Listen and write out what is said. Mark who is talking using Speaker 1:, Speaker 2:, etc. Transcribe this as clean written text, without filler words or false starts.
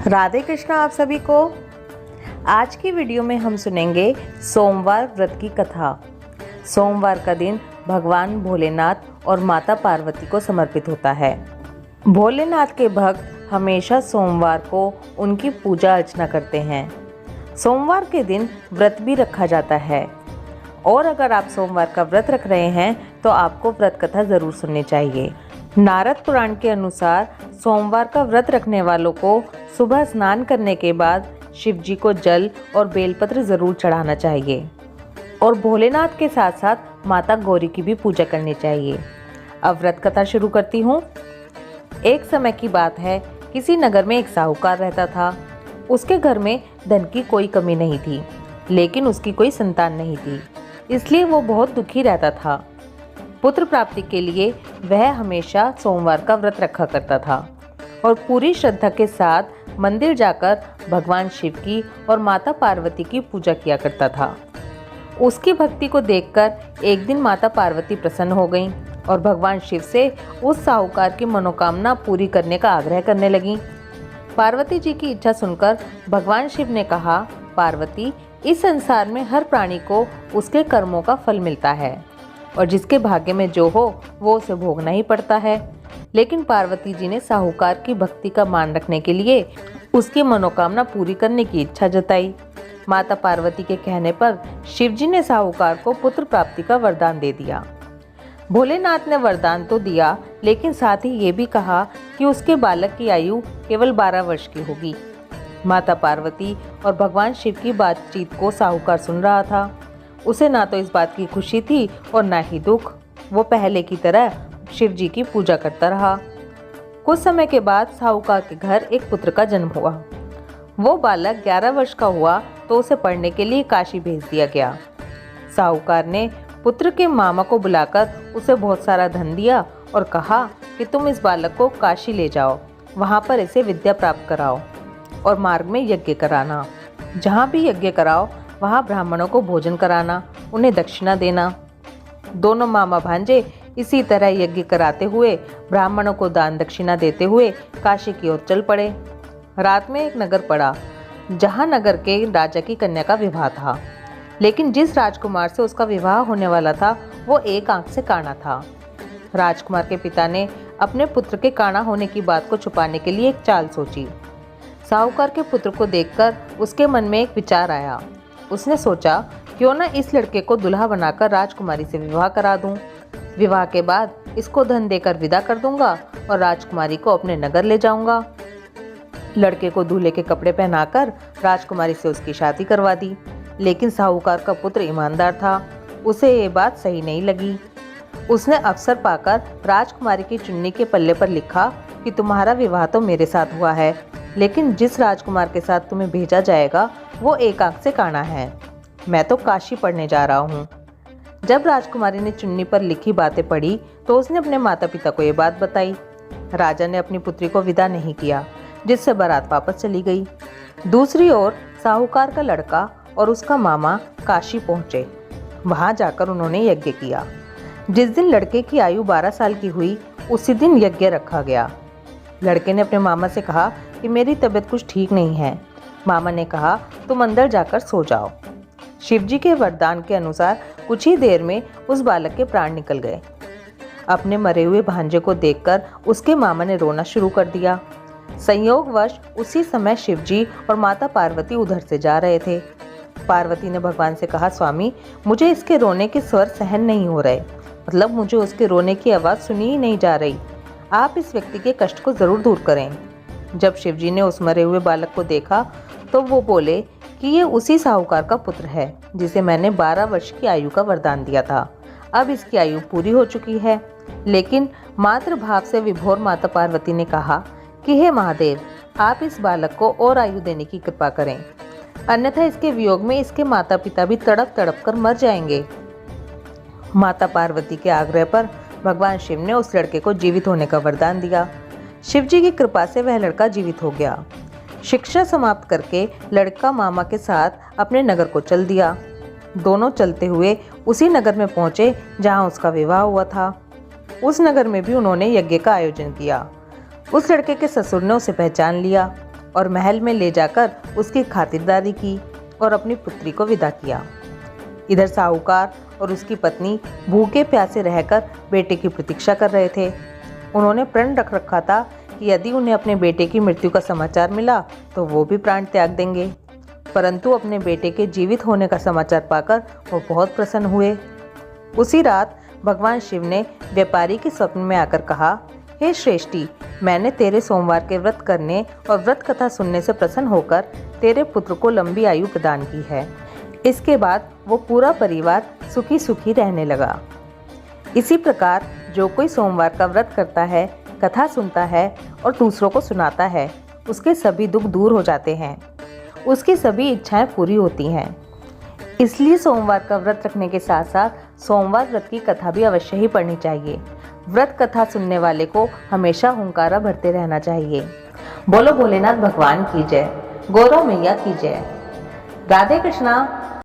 Speaker 1: राधे कृष्णा आप सभी को। आज की वीडियो में हम सुनेंगे सोमवार व्रत की कथा। सोमवार का दिन भगवान भोलेनाथ और माता पार्वती को समर्पित होता है। भोलेनाथ के भक्त हमेशा सोमवार को उनकी पूजा अर्चना करते हैं। सोमवार के दिन व्रत भी रखा जाता है और अगर आप सोमवार का व्रत रख रहे हैं तो आपको व्रत कथा ज़रूर सुननी चाहिए। नारद पुराण के अनुसार सोमवार का व्रत रखने वालों को सुबह स्नान करने के बाद शिव जी को जल और बेलपत्र ज़रूर चढ़ाना चाहिए और भोलेनाथ के साथ साथ माता गौरी की भी पूजा करनी चाहिए। अब व्रत कथा शुरू करती हूँ। एक समय की बात है, किसी नगर में एक साहूकार रहता था। उसके घर में धन की कोई कमी नहीं थी, लेकिन उसकी कोई संतान नहीं थी, इसलिए वो बहुत दुखी रहता था। पुत्र प्राप्ति के लिए वह हमेशा सोमवार का व्रत रखा करता था और पूरी श्रद्धा के साथ मंदिर जाकर भगवान शिव की और माता पार्वती की पूजा किया करता था। उसकी भक्ति को देखकर एक दिन माता पार्वती प्रसन्न हो गईं और भगवान शिव से उस साहूकार की मनोकामना पूरी करने का आग्रह करने लगीं। पार्वती जी की इच्छा सुनकर भगवान शिव ने कहा, पार्वती, इस संसार में हर प्राणी को उसके कर्मों का फल मिलता है और जिसके भाग्य में जो हो वो उसे भोगना ही पड़ता है। लेकिन पार्वती जी ने साहूकार की भक्ति का मान रखने के लिए उसकी मनोकामना पूरी करने की इच्छा जताई। माता पार्वती के कहने पर शिव जी ने साहूकार को पुत्र प्राप्ति का वरदान दे दिया। भोलेनाथ ने वरदान तो दिया, लेकिन साथ ही ये भी कहा कि उसके बालक की आयु केवल 12 वर्ष की होगी। माता पार्वती और भगवान शिव की बातचीत को साहूकार सुन रहा था। उसे ना तो इस बात की खुशी थी और ना ही दुख। वो पहले की तरह शिव जी की पूजा करता रहा। कुछ समय के बाद साहूकार के घर एक पुत्र का जन्म हुआ। वो बालक 11 वर्ष का हुआ तो उसे पढ़ने के लिए काशी भेज दिया गया। साहूकार ने पुत्र के मामा को बुलाकर उसे बहुत सारा धन दिया और कहा कि तुम इस बालक को काशी ले जाओ, वहाँ पर इसे विद्या प्राप्त कराओ और मार्ग में यज्ञ कराना। जहाँ भी यज्ञ कराओ वहाँ ब्राह्मणों को भोजन कराना, उन्हें दक्षिणा देना। दोनों मामा भांजे इसी तरह यज्ञ कराते हुए, ब्राह्मणों को दान दक्षिणा देते हुए काशी की ओर चल पड़े। रात में एक नगर पड़ा जहाँ नगर के राजा की कन्या का विवाह था, लेकिन जिस राजकुमार से उसका विवाह होने वाला था वो एक आंख से काना था। राजकुमार के पिता ने अपने पुत्र के काना होने की बात को छुपाने के लिए एक चाल सोची। साहूकार के पुत्र को देखकर उसके मन में एक विचार आया। उसने सोचा, क्यों न इस लड़के को दुल्हा बनाकर राजकुमारी से विवाह करा दूं। विवाह के बाद इसको धन देकर विदा कर दूंगा और राजकुमारी को अपने नगर ले जाऊंगा। लड़के को दूल्हे के कपड़े पहनाकर राजकुमारी से उसकी शादी करवा दी। लेकिन साहूकार का पुत्र ईमानदार था, उसे ये बात सही नहीं लगी। उसने अवसर पाकर राजकुमारी की चुन्नी के पल्ले पर लिखा कि तुम्हारा विवाह तो मेरे साथ हुआ है, लेकिन जिस राजकुमार के साथ तुम्हें भेजा जाएगा वो एक आंख से काना है। मैं तो काशी पढ़ने जा रहा हूँ। जब राजकुमारी ने चुन्नी पर लिखी बातें पढ़ी तो उसने अपने माता पिता को ये बात बताई। राजा ने अपनी पुत्री को विदा नहीं किया, जिससे बारात वापस चली गई। दूसरी ओर साहूकार का लड़का और उसका मामा काशी पहुँचे। वहाँ जाकर उन्होंने यज्ञ किया। जिस दिन लड़के की आयु 12 साल की हुई उसी दिन यज्ञ रखा गया। लड़के ने अपने मामा से कहा कि मेरी तबीयत कुछ ठीक नहीं है। मामा ने कहा, तुम अंदर जाकर सो जाओ। शिवजी के वरदान के अनुसार कुछ ही देर में उस बालक के प्राण निकल गए। अपने मरे हुए भांजे को देखकर उसके मामा ने रोना शुरू कर दिया। संयोगवश उसी समय शिवजी और माता पार्वती उधर से जा रहे थे। पार्वती ने भगवान से कहा, स्वामी, मुझे इसके रोने के स्वर सहन नहीं हो रहे, मतलब मुझे उसके रोने की आवाज़ सुनी ही नहीं जा रही। आप इस व्यक्ति के कष्ट को ज़रूर दूर करें। जब शिवजी ने उस मरे हुए बालक को देखा तो वो बोले कि ये उसी साहूकार का पुत्र है जिसे मैंने 12 वर्ष की आयु का वरदान दिया था। अब इसकी आयु पूरी हो चुकी है। लेकिन मातृभाव से विभोर माता पार्वती ने कहा कि हे महादेव, आप इस बालक को और आयु देने की कृपा करें, अन्यथा इसके वियोग में इसके माता पिता भी तड़प तड़प कर मर जाएंगे। माता पार्वती के आग्रह पर भगवान शिव ने उस लड़के को जीवित होने का वरदान दिया। शिव जी की कृपा से वह लड़का जीवित हो गया। शिक्षा समाप्त करके लड़का मामा के साथ अपने नगर को चल दिया। दोनों चलते हुए उसी नगर में पहुंचे जहां उसका विवाह हुआ था। उस नगर में भी उन्होंने यज्ञ का आयोजन किया। उस लड़के के ससुर ने उसे पहचान लिया। और महल में ले जाकर उसकी खातिरदारी की और अपनी पुत्री को विदा किया। इधर साहूकार और उसकी पत्नी भूखे प्यासे रहकर बेटे की प्रतीक्षा कर रहे थे। उन्होंने प्रण रख रखा था कि यदि उन्हें अपने बेटे की मृत्यु का समाचार मिला तो वो भी प्राण त्याग देंगे, परंतु अपने बेटे के जीवित होने का समाचार पाकर वो बहुत प्रसन्न हुए। उसी रात भगवान शिव ने व्यापारी के स्वप्न में आकर कहा, हे श्रेष्ठी, मैंने तेरे सोमवार के व्रत करने और व्रत कथा सुनने से प्रसन्न होकर तेरे पुत्र को लंबी आयु प्रदान की है। इसके बाद वो पूरा परिवार सुखी सुखी रहने लगा। इसी प्रकार जो कोई सोमवार का व्रत करता है, कथा सुनता है और दूसरों को सुनाता है, उसके सभी दुख दूर हो जाते हैं, उसकी सभी इच्छाएं पूरी होती हैं। इसलिए सोमवार का व्रत रखने के साथ साथ सोमवार व्रत की कथा भी अवश्य ही पढ़नी चाहिए। व्रत कथा सुनने वाले को हमेशा हुंकारा भरते रहना चाहिए। बोलो भोलेनाथ भगवान की जय, गौरव मैया की जय। राधे कृष्णा।